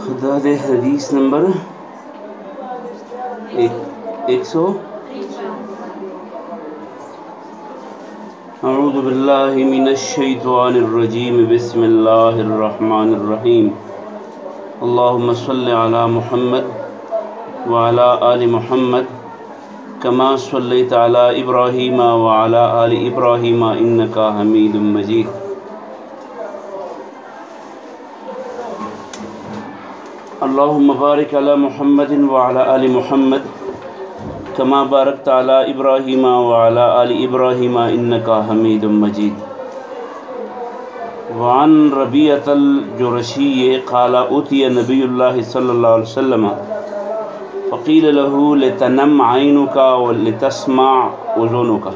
खुदा दे हदीस नंबर 100। अऊज़ु बिल्लाहि मिनश शैतानिर रजीम बिस्मिल्लाहिर रहमानिर रहीम। अल्लाहुम्मा सल्लि अला मुहम्मद व अला आलि मुहम्मद कमा सल्लैता अला इब्राहीम व अला आलि इब्राहीम इन्नका हमीदुम मजीद। अल्लाहुम्मा बारिक अला मुहम्मदिन व अला आलि मुहम्मद कमा बारकता अला इब्राहीम व अला आलि इब्राहीम इन्नका हमीदुम मजीद। वअन रबीअतल जुरशी क़ाल उतिय नबियुल्लाहि सल्लल्लाहु अलैहि वसल्लम फ़क़ील लहू लितनम ऐनुका व लितस्मा उज़ुनुका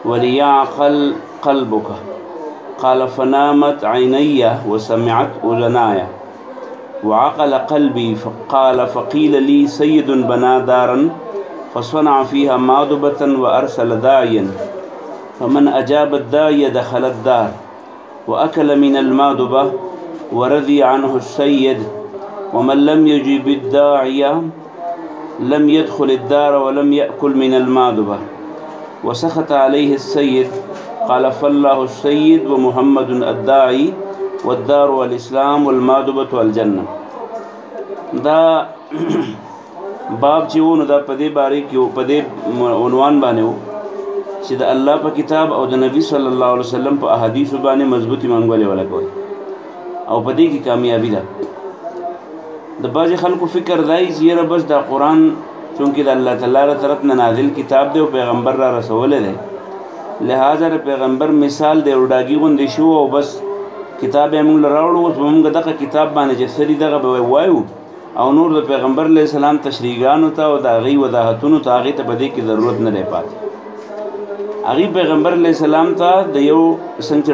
व लियअक़ल क़ल्बुका क़ाल फ़नामत ऐनैया व समिअत उज़ुनाया वअक़ल क़ल्बी क़ाल फ़क़ील ली सय्यदुन बना दारन फ़सनअ फ़ीहा मादुबतन व अरसल दाइयन फ़मन अजाब अद्दाइय दख़ल अद्दार व अकल मिनल मादुबा व रज़िय अन्हु सय्यद व मन लम युजिब अद्दाइय लम यदख़ुल अद्दार व लम यअकुल मिनल मादुबा व सख़त अलैहि सय्यद क़ाल फ़ल्लाहु सय्यद व मुहम्मदुन अद्दाई वद्दार वल इस्लाम वल मादुबत वल जन्नह। दा बाब چې و نو دا په دې باره کې په دې عنوان باندې و چې د الله په کتاب او د نبی صلی الله علیه وسلم په احادیثو باندې مضبوطی منګولې ولګوي او په دې کې کامیابی ده. د بعضې خلکو فکر دی چې یاره بس دا قرآن چونکې د الله تعالی له طرف نه نازل کتاب دی او پیغمبر را رسولی دی، لہذا د پیغمبر مثال د یو ډاګي غوندې شو او بس کتاب یې موږ له راوړو، اوس به موږ دغه کتاب باندې چې څه دي دغه به وایو او نور د پیغمبر علیه السلام تشریحګانو ته او د هغې وضاحتونو ته هغې ته به دې کې ضرورت نه دی پاتې. هغې پیغمبر علیه السلام ته د یو څنګه چې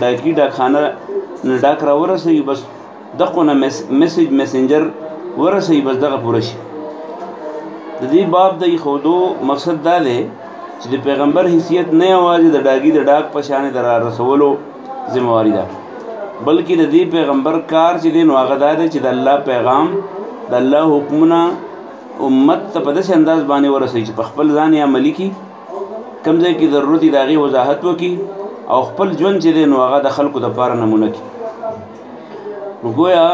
ډاکي ډاکخانه نه ډاک را ورسوي، بس دغو نه میسنجر ورسوي، بس دغه پوره شي. د دې باب د ایښودو مقصد دا دی چې د پیغمبر حیثیت نه یوازې د ډاګي د ډاک په شانې د را رسولو ذمہواری ده، بلکې د دې پیغمبر کار چې دی نو هغه دا دی چې د الله پیغام د الله حکمونه امت ته په داسې انداز باندې ورسوي چې په خپل ځان یې عملي کړي، کوم ځای کې ضرورت وي د هغې وضاحت وکړي او خپل ژوند چې دی نو هغه د خلکو دپاره نمونه کړي. نو ګویا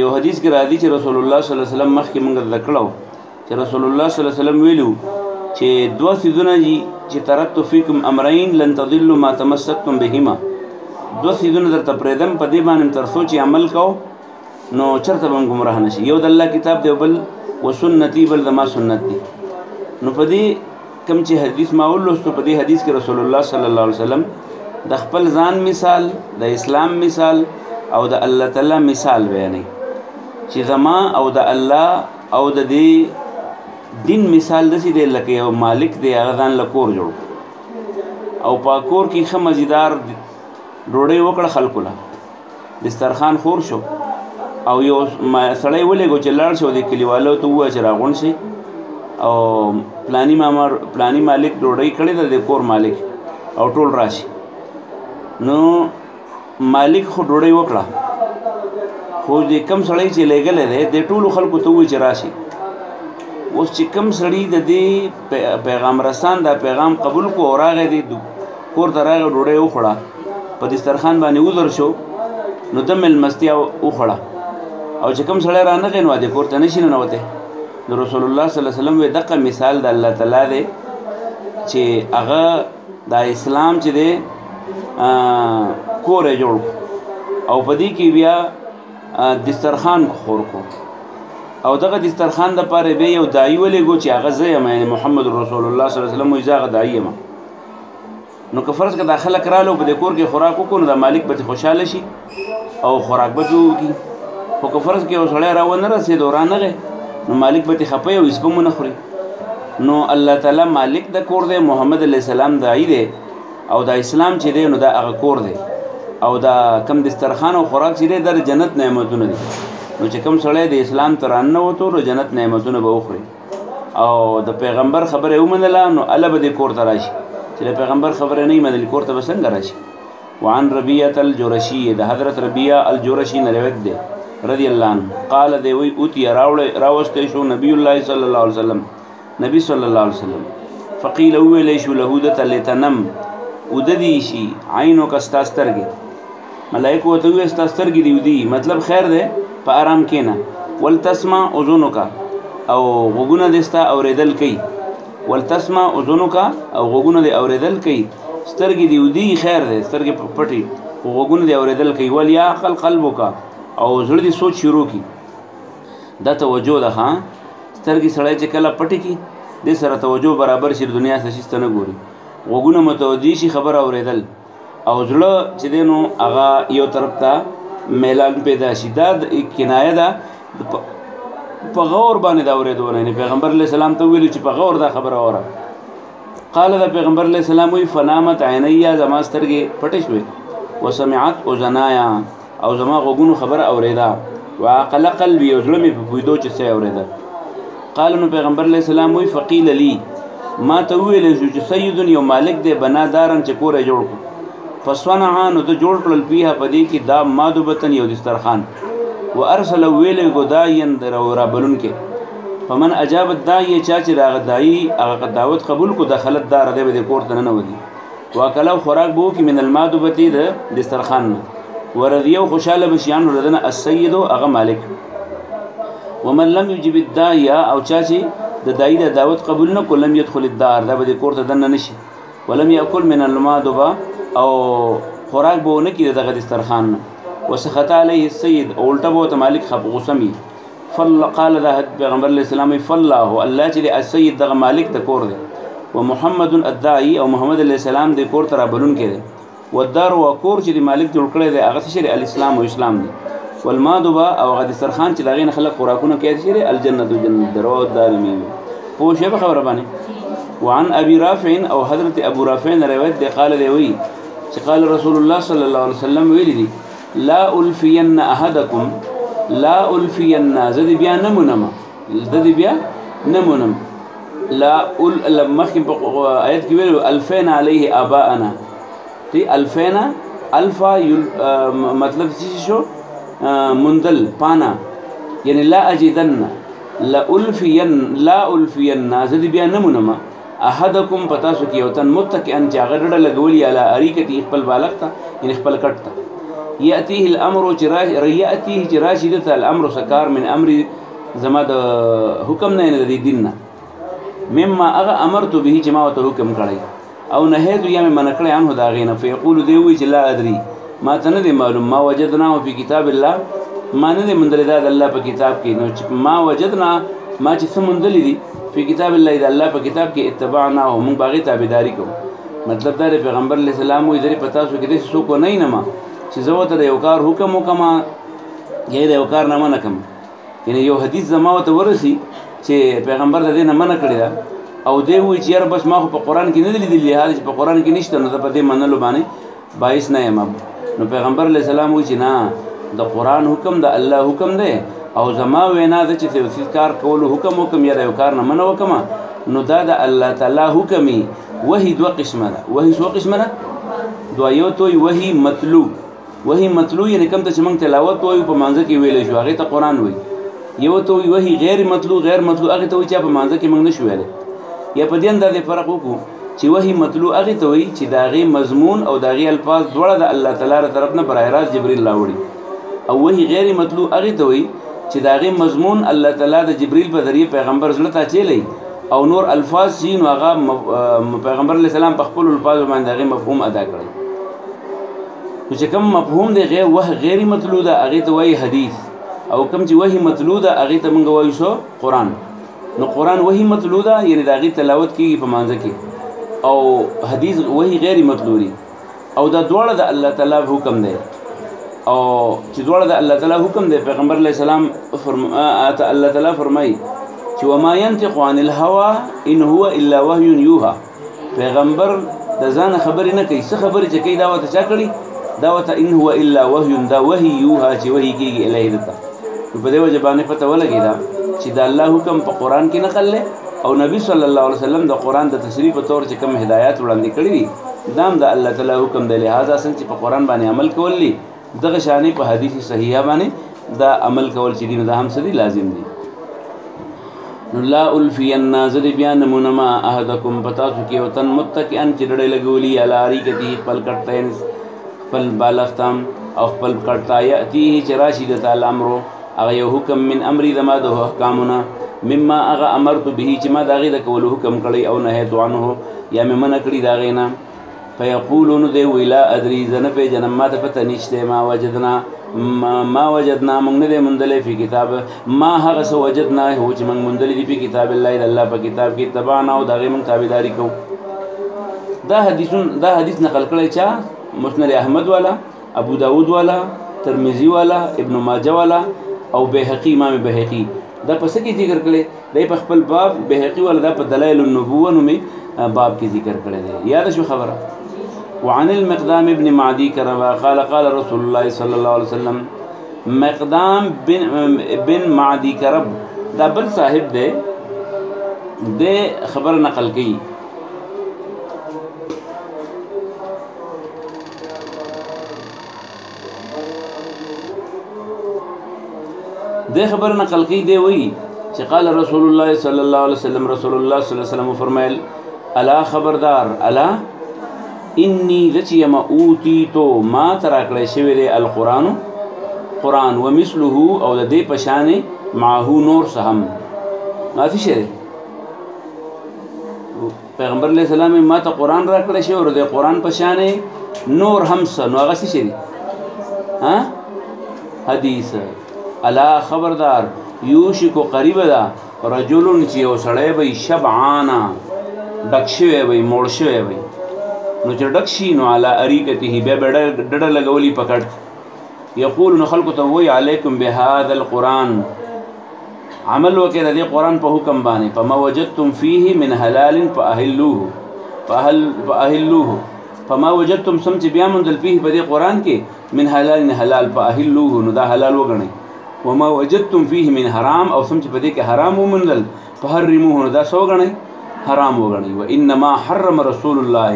یو حدیث کې راځي چې رسول الله صلی الله علیه وسلم مخکې موږ زده کړو چې رسول الله صلی الله علیه وسلم ویلو چې دوه څیزونه دي چې ترکت فیکم امرین لن تضلوا ما تمسکتم بهما، دوه څیزونه درته پرېږدم په دې باندې تر څو چې عمل کوو نو چېرته به هم ګمراه نه شي. یو د الله کتاب دی او بل و سنتي، بل زما سنت دی. نو په دې کوم چې حدیث ما ولوستو په دې حدیث کې رسول الله صلی الله علیه وسلم د خپل ځان مثال، د اسلام مثال او د الله تعالی مثال بیانوي چې زما او د الله او د دې دین مثال داسې دی لکه یو مالک دی هغه ځان له کور جوړ او په کور کې ښه مزیدار ډوډۍ وکړه، خلکو له دسترخوان خور شو او یو سړی ولېږو چې لاړ شي او د کلیوالو ته ووایه چې راغونډ شي او پلاني مالک ډوډۍ کړې ده د کور مالک او ټول راشي. نو مالک خو ډوډۍ وکړه، خو د کم سړی چې لېږلی دی د ټولو خلکو ته ووایي چې راشي. اوس چې کم سړي د دې پیغام رسان دا پیغام قبول کو او راغی دی کور ته راغی ډوډۍ وخوړه، په دسترخوان باندې وزر شو نو د مېلمستیا وخوړه او چې کوم سړی رانغی نو د کور ته نشي ننوتی. نو رسول الله صلی الله علیه وسلم وی دغه مثال د الله تعالی دی چې هغه د اسلام چې دی کور یې جوړ او په دې کې بیا دسترخوان خور کو او دغه دسترخوان دپاره بیا یو داعي ولېږو چې هغه زه یم، یعنې محمد رسول الله صلی الله علیه وسلم وایي زه هغه داعي یم. نو که فرض که دا خلک راغلو په دې کور کې خوراک وکړو نو دا مالک به خوشحاله شي او خوراک به پرې وکړي، خو که فرض کې یو سړی را ونه رسېد او رانغی نو مالک به ترې خفه وي او هېڅ به مو نه خوري. نو الله تعالی مالک د کور دی، محمد علیه السلام داعي دی او دا اسلام چې دی نو دا هغه کور دی او دا کم دسترخوان او خوراک چې دی دا د جنت نعمتونه دي. نو چې کوم سړی د اسلام ته راننوتو نو جنت نعمتونه به وخوري او د پیغمبر خبره یې ومنله نو هله به دې کور ته راشي، چې د پیغمبر خبره نه یې منلې کور ته به څنګه راشي؟ وعن ربيعة الجرشي ده حضرت ربيعة الجرشي روایت ده رضی اللہ عنہ قال ده وی اوتی راوسته شو نبی الله صلی الله علیه وسلم نبی صلی الله علیه وسلم فقیل ویل شو له ده لتنم وددی شي عینو کستا سترګې ملائکه وته وي ستا سترګې دی ودی مطلب خیر ده په آرام کېنه ولتسمع اذنک او غوګونه دستا اوریدل کوي ولتسمع اذنک او غوګونه دی اوریدل کوي سترګې دی ودی خیر ده سترګې پټي غوګونه دی اوریدل کوي ولیا عقل قلبک او زړه دی سوچ شروع کی دا توجه ده ها سترګې سړی چې کله پټي کی د سره توجه برابر شي دنیا څه شي ستنه ګوري غوګونه متوجي شي خبر اوریدل او زړه چې دینو هغه یو طرف ته میلان پیدا شي دا کنایه ده په غور باندې دا اوریدونه نه پیغمبر علیه السلام ته ویل چې په غور دا خبر اوره قال دا پیغمبر علیه السلام وی فنامت عینیا زما سترګې پټې شوې وسمعت اذنایا او زما غوګونو خبر اوریدا وعقل قلبي او زړه مې په پویدو چې څه اوریدا قال نو پیغمبر علیه السلام وی فقیل لی ما ته ویل چې سید یو مالک دی بنا دارن چې کور جوړ کو فصنع نو ته جوړ کړل پیه پدې کې دا مادوبتن یو دسترخوان وارسل ویل غداین درا بلون کې فمن اجاب الداعی چا چې راغ دای هغه دعوت قبول کو دخلت دار دی به کور ته نه ودی واکلو خوراک بو کې من المادوبتی د دسترخوان ورضیو خوشاله بشیان ردنه السید هغه مالک ومن لم يجب الداعی او چا چې د دای د دعوت قبول نه کولم يدخل الدار دا به کور ته دنه نشي ولم ياكل من المادوبه او خوراک بو نه کې دغه دسترخوان وسخط عليه السيد اولټه بو مالک خپ غسمی فل قال ذا پیغمبر علیہ السلام فالله الله چې السيد دغه مالک د کور دی ومحمد الداعي او محمد علیہ السلام د کور تر بلون کړي والدار وکور چې مالک جوړ کړی دی هغه شری الاسلام او اسلام دی والمادوبه او غد سرخان چې دغه خلک خوراکونه کوي شری الجنه جنت درو دارمی پوه شی په خبره باندې وعن ابي رافع او حضرت ابو رافع روایت دی قال دی وی چې قال رسول الله صلی الله علیه وسلم ویلی دی لا الفین احدکم لا الفین زدی بیا نمونم زدی بیا نمونم لا مخکې په آیت کې ویلو الفین علیه آباءنا تی الفین الفا مطلب څه شو مندل پانا یعنی لا اجدن لا الفین زدی بیا نمونم احدکم پتا سو کې وتن متکئن چې هغه ډډه لګولي علی اریکتی خپل بالغ ته یعنی خپل کټ ته یاتیه الامر یاتیه جراشد الامر سکار من امر زما د حکم نه نه دین نه مما اغه امرت به چې ما ته حکم کړی او نه هیڅ یا من کړی انه دا غینه فیقول دی وی چې لا ادري ما ته نه معلوم ما وجدنا فی کتاب الله ما نه مندل دا الله په کتاب کې نو چې ما وجدنا ما چې سمندل دي په کتاب الله دا الله په کتاب کې اتبعنا او موږ باغی تابعداري کوو مطلب دا پیغمبر علیه السلام وی درې پتا سو کې دې سو کو نه ما چې زه ته یو کار حکم وکما یا یو کار نه منه کوم یعنی یو حدیث زما ته ورسی چې پیغمبر د دې نه منه کړی دا او دی وی چې یار بس ما په قران کې نه لیدلی حال چې په قران کې نشته نو په دې منلو باندې باعث نه یم نو پیغمبر علیه السلام وی چې نه د قران حکم د الله حکم دی او زما وینا د چې څه کار کول حکم یا یو کار نه منه وکما نو دا د الله تعالی حکمي وحی دو قسمه ده وحی شو قسمه ده دو یو توي وحی مطلوب وحی مطلوب یعنی کوم ته چې موږ تلاوت وایو په مانځ کې ویل شو هغه ته قران وایي یو ته وحی غیر مطلوب هغه ته وایي چې په مانځ کې موږ نشو ویل یا په دې اندازې فرق وکړو چې وحی مطلوب هغه ته وایي چې داغه مضمون او داغه الفاظ دواړه د الله تعالی تر طرف نه برای راست جبرئیل راوړي او وحی غیر مطلوب هغه ته وایي چې داغه مضمون الله تعالی د جبرئیل په ذریعہ پیغمبر زړه ته چلی او نور الفاظ چې نو هغه پیغمبر علیه السلام په خپل الفاظ باندې هغه مفهوم ادا کړی چې کوم مفهوم دی غیر مطلوب ده هغه ته وایي حدیث او کوم چې وحی مطلوب ده هغه ته موږ وایو شو قران نو قران وحی مطلوب ده یعنی داغه تلاوت کیږي په مانځ کې او حدیث وحی غیر مطلوب دی او دا دواړه د الله تعالی حکم دی او چې دواړه د الله تعالی حکم دی پیغمبر علیه السلام الله تعالی فرمایي چې وما ينطق عن الهوى ان هو الا وحي يوحى پیغمبر د ځان خبرې نه کوي څه خبرې چې کوي دا وته چا کړي دا وته ان هو الا وحي دا وحي يوحى چې وحي کیږي الهی دته په دې وجه باندې پته ولګی دا چې د الله حکم په قران کې نقل له او نبی صلی الله علیه وسلم د قران د تشریح په تور چې کوم هدایت وړاندې کړی دي دام د الله تعالی حکم دی لہذا څنګه چې په قرآن باندې عمل کول دي دغه شانې په حدیث صحیحه باندې دا عمل کول چې دي نو دا هم څه دي لازم دي. نو لا الفین زد بیان نمونه ما احدکم پتاسو کې وطن متکئن چې ډډې لګولي علی اریکته خپل کټتین خپل بالښتام او خپل کټتا یأتیه چې راشي د تعالی امرو هغه یو حکم من امری زما د احکامونه مما هغه امرت به چې ما د هغې د کولو حکم کړی او نهیت عنه یا مې منع کړي د هغې نه فیقولون دی وی لا ادري زه نه پېژنم ما ته پته نشته ما وجدنا موږ نه دی موندلی فی کتاب ما هغه څه وجدنا هو چې موږ موندلی دي په کتاب الله د الله په کتاب کې تبعنا او د هغې موږ تابعداري کوو. دا حدیث نقل کړی چا؟ مسند احمد والا، ابو داود والا، ترمذی والا، ابن ماجه والا او بهقی امام بهقی. دا پس کې ذکر کړی دی په خپل باب بهقی والا دا په دلائل النبوه نومې باب کې ذکر کړی دی. یاد شو خبره؟ وعن المقدام ابن معدي كربا قال قال رسول الله صلى الله عليه وسلم مقدام بن معدي کرب دا بل صاحب دے دے خبر نقل کی دے خبر نقل کی دے وہی کہ قال رسول الله صلی اللہ علیہ وسلم رسول اللہ صلی اللہ علیہ وسلم فرمائل الا خبردار الا انی رچیم اوتیتو ما تراکڑے شوی دے القرآن قرآن ومثله او د دې پشانې معه نور سهم ما فی شری پیغمبر علیہ السلام ما ته قرآن راکړی شوی او د قرآن پشانې نور هم څه نو هغه څه شری ها حدیث الا خبردار یوشکو قریب ده رجلون چې یو سړی وي شبعانا ډک شوی وي موړ شوی وي نو چې ډک شي نو علی اریکته بیا به ډډه لګولي پکړ یقول نو خلکو ته وایي علیکم بهذا القرآن عمل وکړه د دې قرآن په حکم باندې فما وجدتم فیه من حلال فاهلوه فما وجدتم سم چې بیا موندل فیه په دې قرآن کې من حلال حلال فاهلوه نو دا حلال وګڼئ وما وجدتم فیه من حرام او سم چې په دې کې حرام وموندل فحرموه نو دا څه وګڼئ حرام وګڼئ وانما حرم رسول الله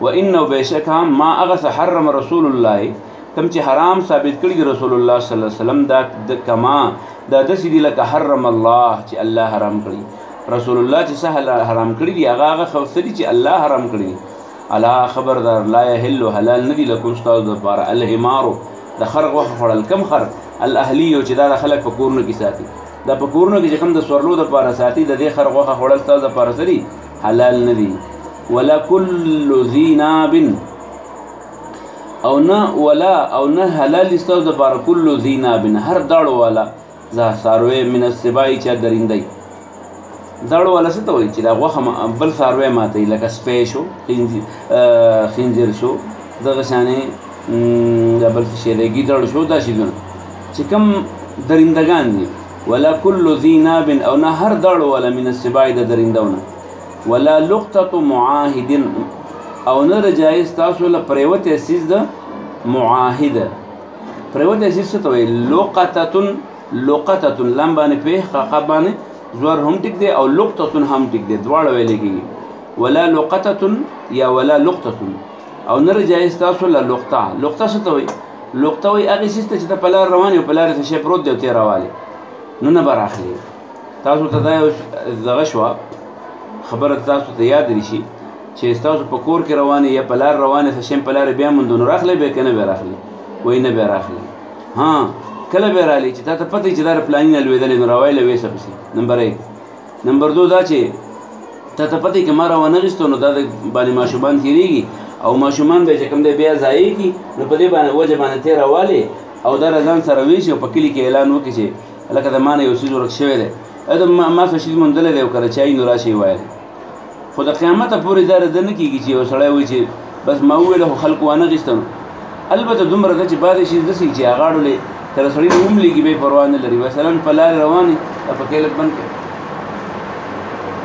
وانه بشکا ما اغس حرم رسول الله کم چې حرام ثابت کړی رسول الله صلی الله علیه وسلم دا کما دا دسی دی لکه حرم الله چې الله حرام کړی رسول الله چې سهل حرام کړی دی هغه خوسلی چې الله حرام کړی الا خبردار لا يحل حلال ندی لکم استاد بار الحمار د خرق وخ خړل کم خر الاهلی چې دا خلک په کورونو کې ساتي دا په کورونو کې چې کوم د سورلو د پاره ساتي د دې خرق وخ خړل استاد د پاره سری حلال ندی ولا كل ذي ناب او نه حلال استاو د بار كل ذي ناب هر داړو والا ذا ساروي من السبای چا درندای داړو والا څه ته وایي چې دا غوخه بل ساروي ماته لکه سپی شو خنزیر شو دغه شانې دا بل څه دی ګیدړ شو دا شیونه چې کوم درندگان دي ولا كل ذي ناب او نه هر داړو والا من السبای د درندونه ولا لقطه معاهد او نه جایز تاسو له پریوت اساس د معاهده پریوت اساس ته وي لقطه لم باندې په حق باندې زور هم ټیک دی او لقطه هم ټیک دی دواړه ویل کیږي ولا لقطه یا ولا لقطه او نه جایز تاسو له لقطه څه ته وي لقطه وي هغه اساس ته چې په لار روان یو په لار ته شی پروت دی ته راواله نو نه براخلي تاسو ته دا دغه شو خبره تاسو ته یاد رشي چې تاسو په کور کې روانه یا په لار روانه څه شیم په لار بیا مونږ نو راخلې به کنه به راخلې وای نه به راخلې ها کله به رالی چې تاسو پته چې دا پلان نه لویدل نو راوایله وې څه نمبر 1 نمبر 2 دا چې تاسو پته کې ما روانه غستو نو دا باندې ماشومان تیریږي او ماشومان به چې کوم دی بیا ځای کی نو په دې باندې وجه باندې تیر راواله او دا رضان سره ویشي په کلی کې اعلان وکړي چې لکه د مانه یو څه ورک شوی دی اته ما څه شي مونږ دلته یو کړه چای نو راشي وایي خو د قیامت پورې دا رد نه کیږي چې یو سړی وایي چې بس ما ویل خو خلکو وانه غیستم البته دومره ده چې بعد شي داسې چې هغاړولې تر سړی نوم لګي به پروا نه لري مثلا په لارې روانې په کیلک بند کړي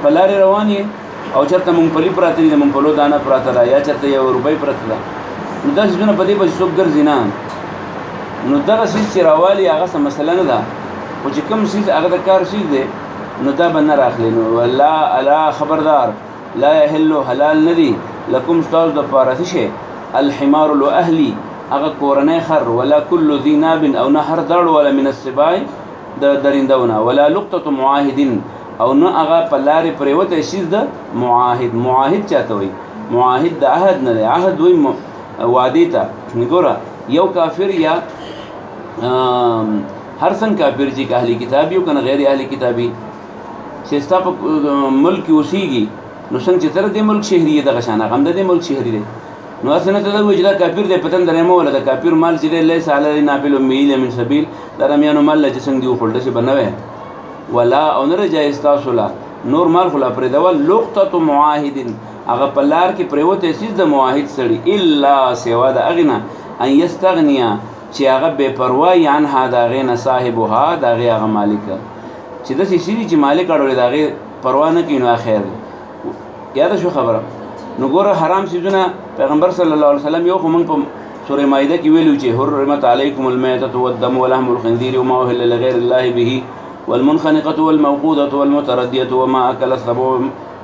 په لارې روانې او چېرته مونږفلي پراته دي د مونږفلو دانه پراته ده یا چېرته یو روپۍ پرته ده نو دا څیزونه په دې پسې څوک ګرځي نه نو دغه څیز چې راوالي هغه څه مسله نه ده خو چې کوم څیز هغه د کار څیز دی نو دا به نه راخلي نو الله خبردار لا يحل حلال ندی لکم ستاسو دپاره څه شی الحمار الاهلي هغه کورنی خر ولا کل ذي ناب او نه هر داړو ولا من السباع د درندونه ولا لقطة معاهد او نه هغه په لارې پرېوتی شیز د معاهد چاته وایي معاهد د عهد نه دی عهد وایي وعدې ته ګوره یو کافر یا هر څنګه کافر چې اهلی کتابي او کنه غیر اهلی کتابي چې ستا په ملک کې اوسېږي نو څنګه چې تر دې ملک شهري دغه شان هغه هم د دې ملک شهري دی نو اسنه ته وایي چې دا کافر دی پتن درېمه ولا د کافر مال چې دی لیس علی نابل میل من سبیل دا رمیانو مال چې څنګه دی خپل څه بنوي ولا او نه جایز تاسو لا نور مال خلا پرې دا لقطه معاهد هغه په لار کې پریوته سیس د معاهد سړي الا سوا د اغنا ان یستغنیا چې هغه بے پروايي عنها دا غینه صاحبها دا غي هغه مالک چې د سړي چې مالک اړول دا غي پروا نه کینو اخر یاد شو خبره نو ګوره حرام سيزونه پیغمبر صلی الله علیه وسلم یو کوم په سوره مائده کې ویلو چې حرمت علیکم المیتة والدم ولحم الخنزير وما أهل لغير الله به والمنخنقة والموقوذة والمتردية وما أكل السبع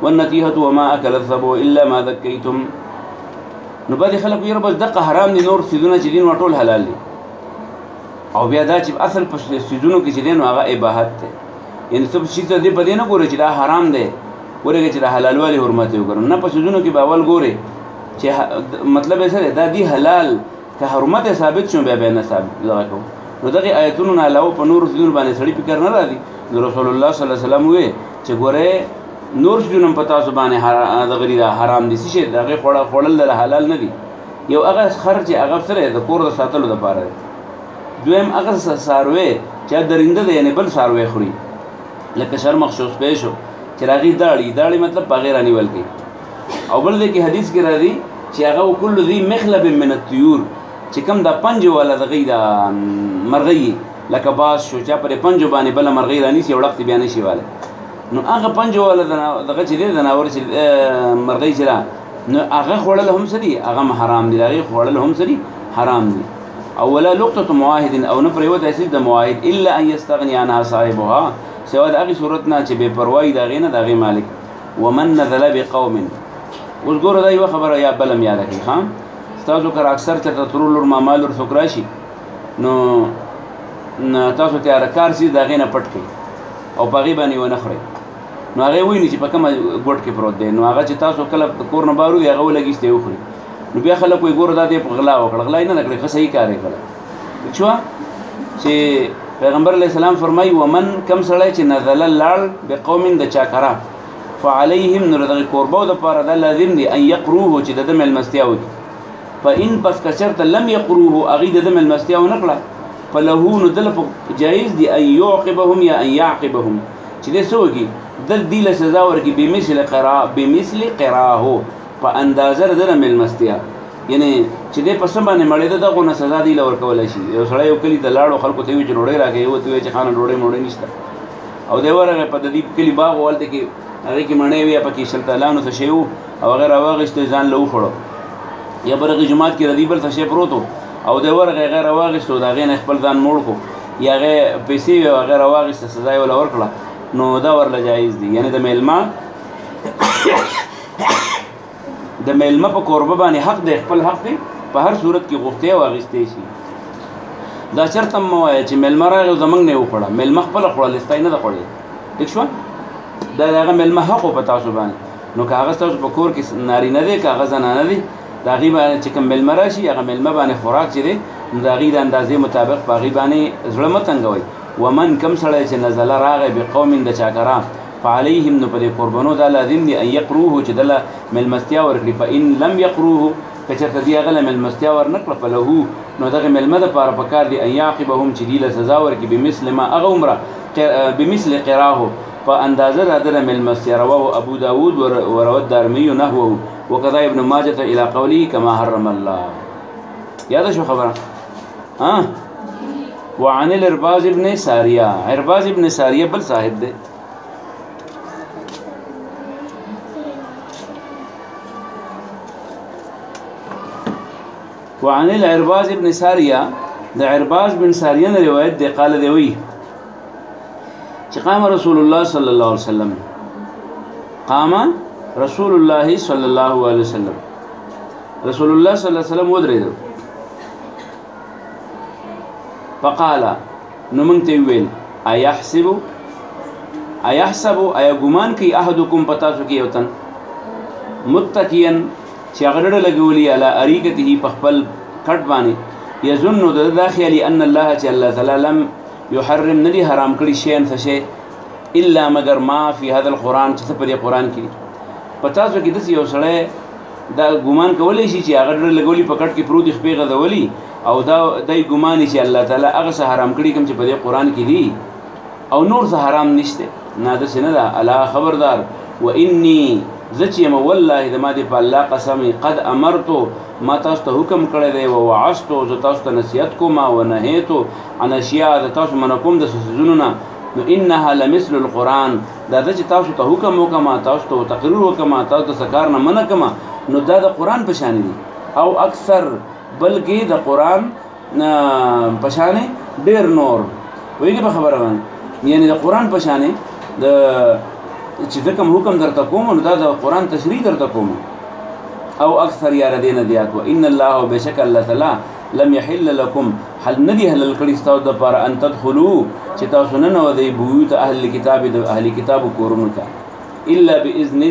والنتيهة وما أكل السبع إلا ما ذكيتم نو بعد خلک یې بس دغه حرام دي نور سيزونه چې دین ټول حلال دي او بیا دا چې اصل په سيزونو کې چې دین هغه اباحت ده یعنی څه شي ته دې په دې نه ګوري چې دا حرام ده ورګه چې د حلال والی حرمت یې وګورم نه په سيزونو کې باول ګوري چې مطلب یې سره دا دی حلال که حرمت ثابت شون بیا نه ثابت لګو نو دغه آیتونو نه علاوه په نور سيزونو باندې سړی فکر نه راځي نو رسول الله صلی الله علیه وسلم وې چې ګوره نور سيزونو په تاسو باندې د غری حرام دي شي دغه خوړل د حلال نه دي یو هغه خرج هغه سره د کور د ساتلو لپاره دویم هغه ساروي چې درنده دی یعنی بل ساروي خوري لکه شر مخصوص پېښو چې راغی داړي مطلب بغیر انیول کی او بل دې کې حدیث کې راځي چې هغه کل ذی مخلب من الطيور چې کوم د پنج ولا دغه د مرغۍ لکه باز شو چې پر پنجو باندې بل مرغۍ رانی سی وړخت بیان شي والے نو هغه پنج ولا دغه چې د ناور چې مرغۍ جرا نو هغه خوړل هم سړي هغه حرام دي هغه خوړل هم سړي حرام دي او ولا لقطه معاهد او نه پریوت اسید د معاهد الا ان يستغني عنها صاحبها سوا د هغه صورت نه چې بے پروايي دا غینه دا غي مالک ومن نزل بقوم اوس ګوره دا یو خبره یا بلم یاد کړئ ها تاسو کر اکثر چې ترول مامال ور فکراشي نو تاسو ته کار سي دا غینه پټ کړئ او پاغي باندې ونه خورئ نو هغه ویني چې په کومه ګوټ کې پروت دی نو هغه چې تاسو کله کور نه بارو هغه ولګیسته وخوري نو بیا خلک وي ګوره دا دې په غلا وکړه غلا نه کړی خو صحیح کار یې کړ چې پیغمبر علیہ السلام فرمای ومن کم سړی چې نزل لال بقوم د چاکرا فعليهم نور د قربو د پاره د لازم دي ان يقروه چې د دم المستیاو فإن پس کچرت لم يقروه اغید د دم المستیاو نکړه فله نو دل جایز دي ان يعاقبهم یا ان يعاقبهم چې دې سوږي دل دی له سزا ورکی بمثل قراه په اندازه د دم المستیا یعنی چې دې په سم باندې مړې دغه نه سزا دی لور کول شي یو سړی یو کلی ته لاړو خلکو ته وی جوړې راکې یو ته چې خان ډوړې نشته او دی ورغه په دې کلی باغ ولته کې هغه کې مړې وی په کې شلتلانو څه شیو او هغه راوغشته ځان له وخړو یا برغه جماعت کې ردی بل څه شی پروتو او دی ورغه غیر راوغشته دا غین خپل ځان موړ کو یا هغه پیسې او هغه راوغشته سزا ولا ورکړه نو دا ورله جایز دي یعنی د میلما د میلمه په قربه باندې حق دی خپل حق دی په هر صورت کې غوښتي او اغستې شي دا چرته مو وایي چې میلمه راغی زمنګ نه وخوړه میلمه خپل خوړل استای نه خوړل ٹھیک شو دا هغه میلمه حق په تاسو باندې نو که هغه تاسو په کور کې ناری نه دی که هغه زنانه دی دا غي باندې چې کوم میلمه راشي هغه میلمه باندې خوراک چي دی دا غي د اندازې مطابق په غي باندې زړه متنګوي ومن کم سړی چې نزل راغی بقوم د چاکرا فعليهم نو پر قربانو دا لازم دي ان يقروه چې دله ملمستیا ورکړي فإن لم يقروه کچرته دی هغه ملمستیا ورنکړه فله نو دغه ملمه د پاره پکار دي ان يعاقبهم چې دی له سزا ورکړي بمثل ما هغه عمره بمثل قراه فاندازه در ملمستیا رواه ابو داود وروى الدارمي نحوه وكذا ابن ماجه الى قوله كما حرم الله یاد شو خبره ها وعن الارباز ابن ساریہ ارباز ابن ساریہ بل صاحب دے وعن العرباز ابن ساریہ د عرباز بن ساریہ نے روایت دے قال دی وی چې قام رسول الله صلی الله علیه وسلم قام رسول الله صلی الله علیه وسلم رسول الله صلی الله علیه وسلم ودرېدو فقال نو موږ ته ویل ايحسب ایا ګمان کوي احدکم پتا سو کې یو تن متکئا چې هغه ډډه لګولي علی اریکته په خپل کټ باندې یظن د داخلي ان الله تعالی لم يحرم ندي حرام کړی شی ان فشی الا مگر ما فی هذا القرآن چې په دې قرآن کې پتا سو کې د یو سړی دا ګمان کولای شي چې هغه ډډه لګولي په کټ کې پروت خپې غدولي او دا دای ګمان چې الله تعالی هغه څه حرام کړی کوم چې په دې قرآن کې دي او نور څه حرام نشته نه د سینه دا الا خبردار و انی زچیم والله د ما دې په الله قسم قد امرتو ما تاسو ته حکم کړی دی او وعشتو ز تاسو ته نصیحت کوم او نهیتو عن اشیاء د تاسو منکم د سيزونو نو انها لمثل القرآن دا چې تاسو ته حکم وکما تاسو ته تقریر وکما تاسو ته سکار نه منع کما نو دا د قرآن په شان دي او اکثر بلکې د قرآن په شان ډیر نور وایي په خبره باندې یعنی د قرآن په شان د چې کوم حکم درته کوم نو دا د قرآن تشریح درته کوم او اکثر یا ردین دیات و ان الله بشک الله تعالی لم يحل لكم حل ندی حلال کړی تاسو د پر ان تدخلوا چې تاسو نه نو د بیوت اهل کتاب د اهل کتاب کورونو ته الا باذن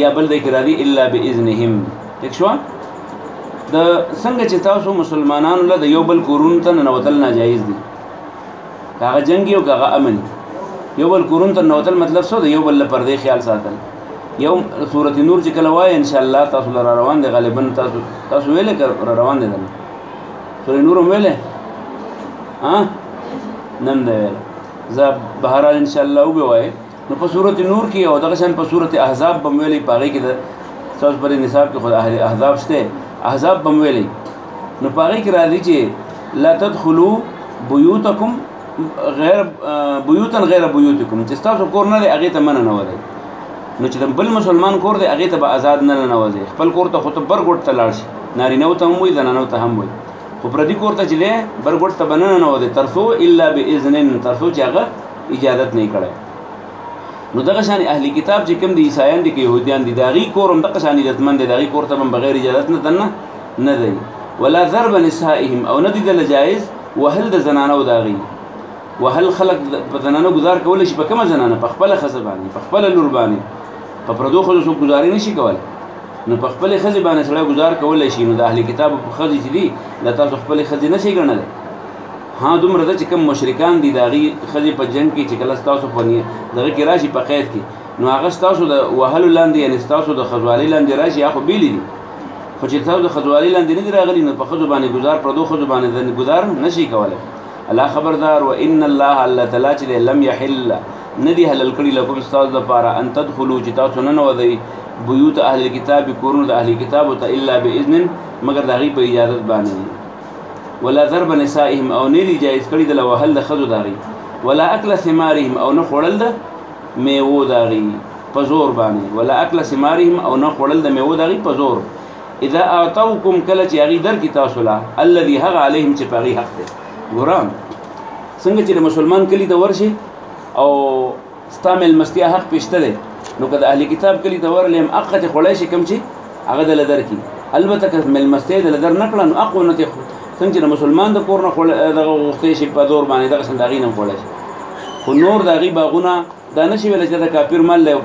یا بل ذکر دی الا باذنهم ٹھیک شو د څنګه چې تاسو مسلمانانو له یو بل کورونو ته نوتل ناجایز دي هغه جنگي او هغه امن یو بل کورونو ته نوتل مطلب څه دی یو بل پردې خیال ساتل یو سورۃ نور چې کله وای ان شاء الله تاسو لاره روان دي غالبا تاسو ویلې روان دي سورۃ نور ویلې ها نن دی ز بهرال ان شاء الله وبوي نو په سورۃ نور کې او دغه شان په سورۃ احزاب بم ویلې پاره کې د تاسو پر نصاب کې خود اهل احزاب شته احزاب بم ویلې نو پاره کې راځي چې لا تدخلوا بيوتكم غیر بیوتن غیر بیوتکم چې تاسو کور نه دی هغه ته من نه وځي نو چې بل مسلمان کور دی هغه ته به آزاد نه وځي خپل کور ته خو ته برګوټ ته لاړ شي ناری نو ته هم وي زنانو ته هم وي خو پردي کور ته چې له برګوټ ته بننه نه وځي ترسو الا باذن ترسو چې هغه اجازه نه کړي نو دغه شان اهلی کتاب چې کوم دي عیسایان دي کې يهوديان دي داغي کور هم دغه شان عزتمن دي داغي کور ته بغیر اجازه نه دی ولا ضرب نسائهم او نه دي د جایز وهل د زنانو داغي وهل خلق په زنانو گزار کول شي په کومه زنانه په خپل خزه باندې په خپل لور باندې په پردو خو څوک گزاري نشي کولای نو په خپل خزه باندې سره گزار کول شي نو د اهلی کتاب په خزه چې دي د تاسو خپل خزه نشي ګڼل ها دومره د چې کوم مشرکان دي داغي خزه په جنگ کې چې کله تاسو په دغه کې راشي په قید کې نو هغه تاسو د وهل لاندې یعنی تاسو د خزوالي لاندې راشي اخو بیل دي خو چې تاسو د خزوالي لاندې نه راغلي نو په خزه باندې گزار پردو خزه باندې گزار نشي کولای الله خبردار و ان الله تعالی چې لم يحل ندی حلال کړی لكم استاد لپاره ان تدخلوا چې تاسو نه وځي بیوت اهل الكتاب کورونو د اهل کتاب ته الا باذن مگر دغه په اجازه باندې ولا ضرب نسائهم او نه دی جایز کړی د وهل د خذو داغي ولا اكل ثمارهم او نه خړل د میوه داغي په زور باندې ولا اكل ثمارهم او نه خړل د میوه داغي په زور اذا اعطوكم کله چې هغه در کی تاسو لا الذي هغه عليهم چې پغي حق ده ګورم څنګه چې مسلمان کلی ته ورشي او استعمال مستیا حق پېشته ده نو کله اهلی کتاب کلی ته ورلم اقته خړای شي کم چې هغه د لدر کی البته که مل مستیا د لدر نکړه نو اقو نه څنګه چې مسلمان د کور نه خړ دغه وختي شي په دور باندې دغه څنګه نه خړای شي خو نور دغه باغونه دا نشي ویل چې د کافر مال له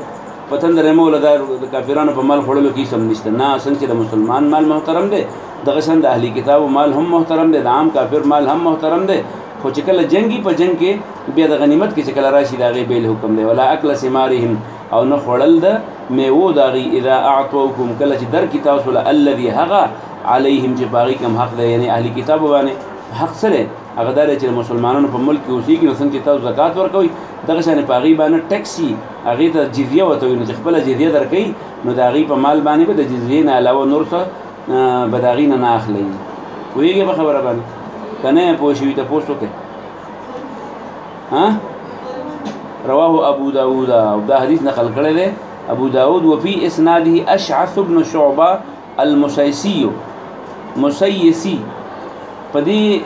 پتن درې مولا د کافرانو په مال خړلو کې سم نشته نه څنګه چې د مسلمان مال محترم ده دغه څنګه اهلی کتاب مال هم محترم ده د عام کافر مال هم محترم ده خو چې کله جنگي په جنگ کې بیا د غنیمت کې چې کله راشي داغه بیل حکم دی ولا اکل ثمارهم او نه خړل د میوه داغي اذا اعطوكم کله چې در کتاب ول الذي هغه عليهم چې باغی کم حق دی یعنی اهلی کتاب باندې حق سره هغه دار چې مسلمانانو په ملک کې اوسېږي نو څنګه چې تاسو زکات ورکوي دغه شان باغی باندې ټیکسي هغه ته جزیه وته نو چې خپل جزیه درکې نو داغي په مال باندې به د جزیه نه علاوه نور څه بداغین نه اخلي ویږي په خبره باندې کنه پوښوي ته پوښتنه کوي ها رواه ابو داود او دا حدیث نقل کړی دی ابو داود وفي اسناده اشعث بن شعبه المسيسي مسيسي پدې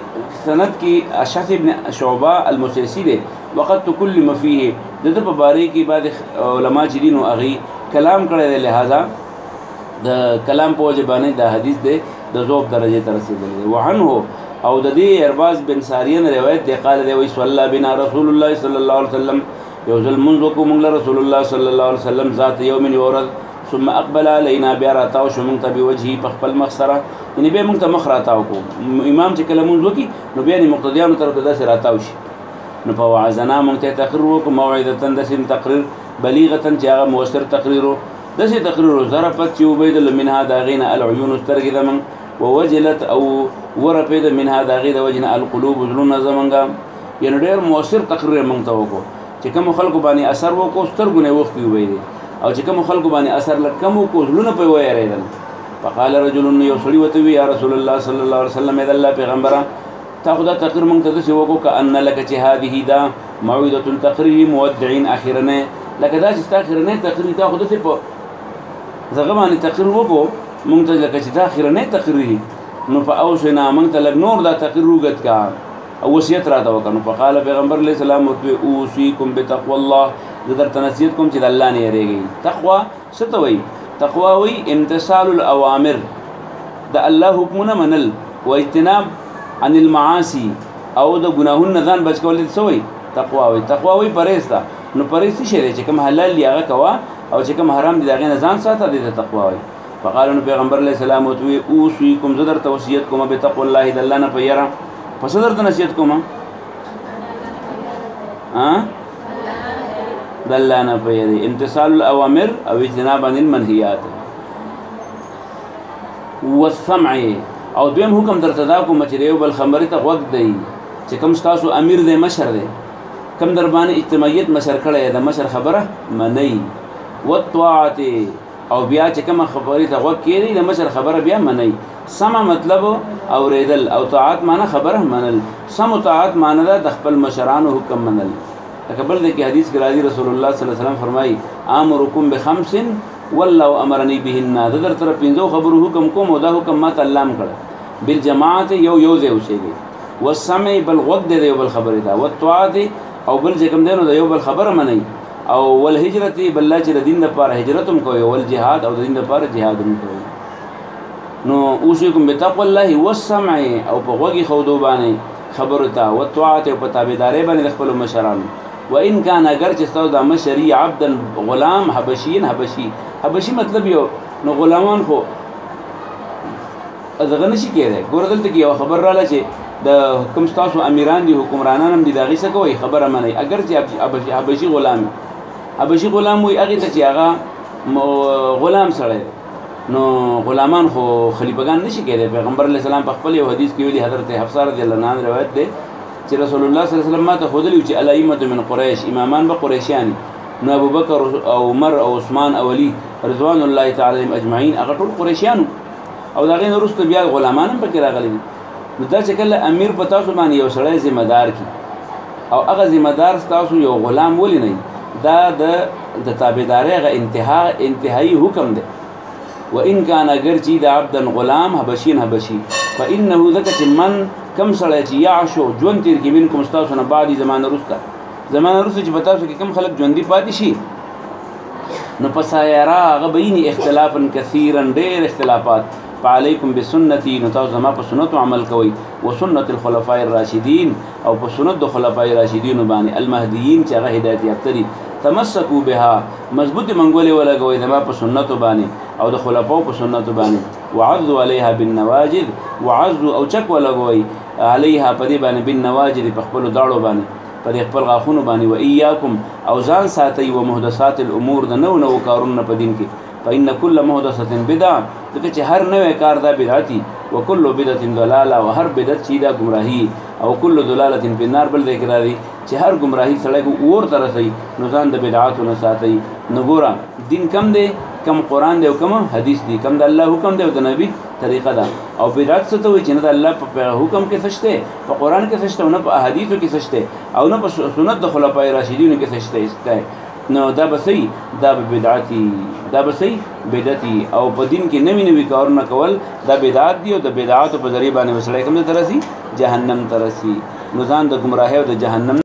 سند کې اشعث بن شعبه المسيسي دی وقت كل ما فيه د په باره کې بعد علما چې دینو اغي کلام کړی دی لہذا د کلام په وجه باندې دا حدیث دی د ذوب درجه ته رسیدلی دی. وعنه او د دې ارباز بن ساریه روایت دی قال دی وی صلی الله بنا رسول الله صلی الله علیه وسلم یو ځل مونږ وکړو مونږ رسول الله صلی الله علیه وسلم ذات یوم یورد ثم اقبل علينا بیا راتاو شو مونږ ته بوجهي په خپل مخ سره یعنی بیا مونږ ته مخ راتاو کو امام چې کله مونږ وکړي نو بیا د مقتدیانو طرف ته داسې راتاو شي نو په وعظنا مونږ ته تقریر وکړو موعظه داسې تقریر بلیغه چې هغه مؤثر تقریر داسې تقریر ظرفت چې وبید منها داغین العيون سترګې زمون ووجلت او ورپید منها داغې د وجنه القلوب زړونه زمونږه یعنی ډېر مؤثر تقریر مونږ ته وکړو چې کوم خلکو باندې اثر وکړو سترګونه وخت وبید او چې کوم خلکو باندې اثر لکم وکړو زړونه په وایریدل فقال رجل یو سړی وته وی یا رسول الله صلی الله علیه وسلم اذا الله پیغمبره تا خدا تقریر مونږ ته داسې وکړو کأن لك چې هذه دا موعظه تقریر مودعين اخرنه لکه دا چې اخرنه تقریر تا خو داسې په زغه باندې تقریر وکړو مونږ ته لکه چې دا اخرنه تقریر نو په اوسنا مونږ ته لګ نور دا تقریر وګت کا او وصیت راته وکړو فقال پیغمبر علیه السلام اوصيكم بتقوى الله زدر تنسیت کوم چې د الله نه یریږي تقوا څه ته وایي تقوا وی امتثال الاوامر د الله حکمونه منل او اجتناب عن المعاصي او د ګناهونو ځان بچ کول څه وایي تقوا وی تقوا وی پرهیز ده نو پرهیز څه شی چې کوم حلال دی هغه کوا او چې کوم حرام دی هغه نه ځان ساته د تقوا وی فقال نو پیغمبر علیه السلام وتوی اوصيكم زدر توصیت کوم به تقوا الله د الله نه پیرا پس در ته نصیحت کوم دلانا پیری امتثال الاوامر او اجتناب عن المنهیات والسمع او دویم حکم درته دا کوم چې یو بل خبرې ته غوږ دی چې کوم تاسو امیر دی مشر دی کوم در باندې اجتماعیت مشر کړی د مشر خبره منی والطاعت او بیا چې کوم خبرې ته غوږ کړي د مشر خبره بیا منی سم مطلب اوریدل او طاعت معنی خبره منل سم طاعت معنی د خپل مشرانو حکم منل تکبل دې کې حدیث کې راځي رسول الله صلی الله علیه وسلم فرمایي امرکم بخمس والله امرني بهن در تر پنځو خبرو حکم کوم او دا حکم ما ته الله کړ بالجماعت یو ځای اوسېږي والسمع بل غوږ دې یو بل خبره دا والطاعت او بل چې کوم دینو د یو بل خبره منئ او والهجرت بل چې د دین لپاره هجرت هم کوي او الجهاد او د دین لپاره جهاد هم کوي نو اوصيكم بتقوى الله والسمع او په غوږی خودو باندې خبره تا والطاعت او په تابعداري باندې خپل مشرانو وان كان اگر چې تاسو د مشری عبدا غلام حبشي مطلب یو نو غلامان خو ازغه نشي کېږي ګور دلته کې یو خبر رااله چې د کوم تاسو امیران دي حکمرانان هم دي دا غیسه کوي خبره مني اگر چې حبشي غلام وي هغه ته چې هغه غلام سره نو غلامان خو خلیفګان نشي کېږي پیغمبر علیه السلام په خپل یو حدیث کې ویلي حضرت حفصه رضی الله عنها روایت ده چې رسول الله صلی الله علیه وسلم ما ته خودلی چې الائمه من قریش امامان به قریشیان نو ابو بکر او عمر او عثمان او علی رضوان الله تعالی علیهم اجمعین هغه ټول قریشیان او دا غین وروسته بیا غلامان هم پکې راغلي نو دا چې کله امیر په تاسو باندې یو سړی ذمہ دار کی او هغه ذمہ دار تاسو یو غلام ولې نه دا د تابعداري غ انتهایی حکم ده وان كان اگر چې د عبد غلام حبشي فانه ذکر من کم سړی چې یعشو ژوند تیر کې منکم تاسو نه بعد زمانه رسته چې پتا سو کې کم خلک ژوندۍ پاتې شي نو پسایرا غبین اختلافا کثیرا ډېر اختلافات فعليكم بسنتي نو تاسو زما په سنت عمل کوئ وسنت الخلفاء الراشدين او په سنت د خلفاء الراشدين باندې المهديين چې هغه هدایت یافتري تمسكوا بها مضبوط منګولې ولګوي زما په سنت باندې او د خلفاء په سنت باندې وعضوا عليها بالنواجذ وعضوا او چک ولګوي عليها پدې باندې بالنواجذ په خپل داړو باندې په خپل غاخونو باندې واياكم او ځان ساتي ومحدثات الامور د نو کارونه په دین کې فإن كل محدثة بدعة دغه چې هر نوې کار دا بدعتي وكل بدعة ضلاله او هر بدعت چې دا گمراهي او كل ضلاله في النار بل ذکر دی چې هر گمراهي سړی اور طرفي نو ځان د بدعاتو نه ساتي نو ګورا دین کم دی کم قران دی او کم حدیث دی کم د الله حکم دی او د نبی طریقه ده او بدعت څه ته وایي چې نه د الله په حکم کې سشته په قران کې سشته او نه په احادیثو کې سشته او نه په سنت د خلفای راشدین کې سشته نو دا بسې دا بدعتي دا بسې بدعتي او په دین کې نوی کارونه کول دا بدعت دی او د بدعاتو په ذریعہ باندې وسړی کوم ته رسي جهنم ته رسي نو ځان د گمراهۍ او د جهنم